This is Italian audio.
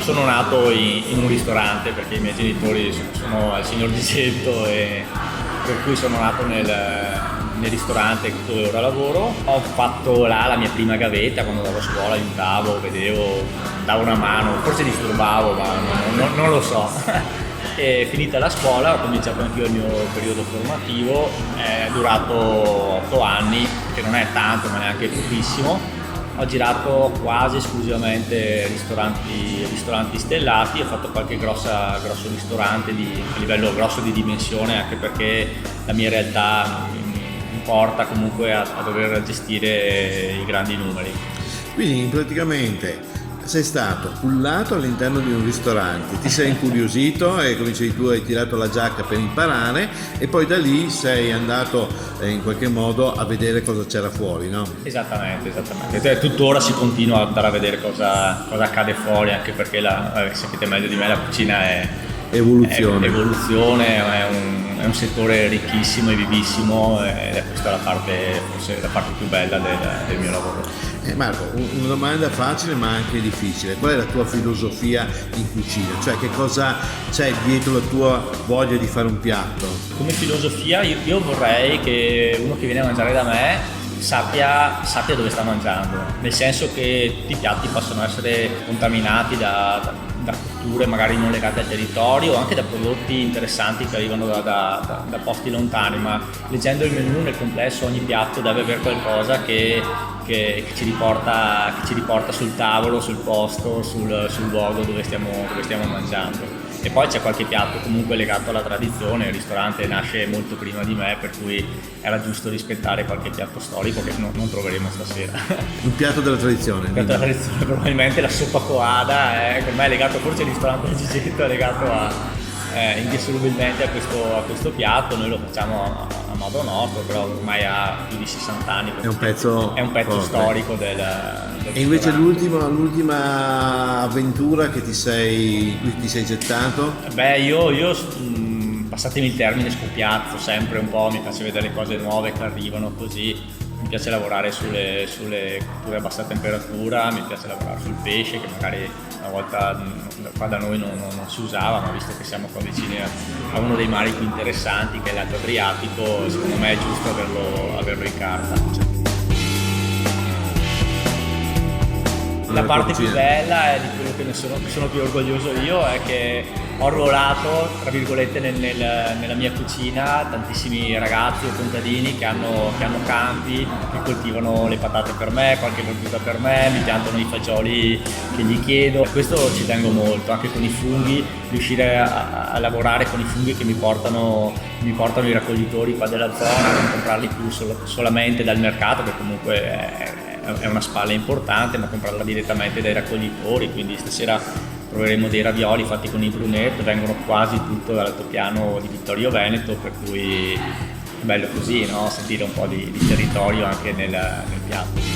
sono nato in un ristorante perché i miei genitori sono al signor Digetto e per cui sono nato nel ristorante dove ora lavoro. Ho fatto là la mia prima gavetta quando andavo a scuola, aiutavo, vedevo, davo una mano, forse disturbavo, ma non lo so. E finita la scuola ho cominciato anch'io il mio periodo formativo, è durato 8 anni, che non è tanto ma neanche pochissimo. Ho girato quasi esclusivamente ristoranti stellati, ho fatto qualche grosso ristorante a livello grosso di dimensione, anche perché la mia realtà mi porta comunque a dover gestire i grandi numeri. Quindi praticamente sei stato cullato all'interno di un ristorante, ti sei incuriosito e come dicevi tu hai tirato la giacca per imparare e poi da lì sei andato in qualche modo a vedere cosa c'era fuori, no? Esattamente. Tuttora si continua ad andare a vedere cosa accade fuori, anche perché sapete meglio di me, la cucina è evoluzione, è un settore ricchissimo e vivissimo ed è questa forse la parte più bella del mio lavoro. Marco, una domanda facile ma anche difficile. Qual è la tua filosofia in cucina? Cioè che cosa c'è dietro la tua voglia di fare un piatto? Come filosofia io vorrei che uno che viene a mangiare da me sappia dove sta mangiando, nel senso che tutti i piatti possono essere contaminati da cotture magari non legate al territorio o anche da prodotti interessanti che arrivano da posti lontani, ma leggendo il menù nel complesso ogni piatto deve avere qualcosa che ci riporta sul tavolo, sul posto, sul luogo dove stiamo mangiando. E poi c'è qualche piatto comunque legato alla tradizione, il ristorante nasce molto prima di me, per cui era giusto rispettare qualche piatto storico che non troveremo stasera. Un piatto della tradizione? Un piatto della tradizione, probabilmente la soppa coada, per me è legato, forse il ristorante del Gigetto è legato indissolubilmente a questo piatto. Noi lo facciamo a modo nostro, però ormai ha più di 60 anni. È un pezzo storico del E invece l'ultima avventura che ti sei gettato? Beh, io passatemi il termine, scoppiazzo sempre un po', mi piace vedere le cose nuove che arrivano così. Mi piace lavorare sulle cotture a bassa temperatura, mi piace lavorare sul pesce che magari una volta qua da noi non si usava, ma visto che siamo qua vicini a uno dei mari più interessanti che è l'Alto Adriatico, secondo me è giusto averlo in carta. La parte più bella e di quello che ne sono più orgoglioso io è che ho arruolato, tra virgolette, nella mia cucina tantissimi ragazzi o contadini che hanno campi, che coltivano le patate per me, qualche verdura per me, mi piantano i fagioli che gli chiedo. Questo ci tengo molto, anche con i funghi, riuscire a lavorare con i funghi che mi portano i raccoglitori qua della zona, non comprarli più solamente dal mercato, che comunque è una spalla importante, ma comprarla direttamente dai raccoglitori. Quindi stasera proveremo dei ravioli fatti con il brunetto, vengono quasi tutto dall'altopiano di Vittorio Veneto, per cui è bello così, no? Sentire un po' di territorio anche nel piatto.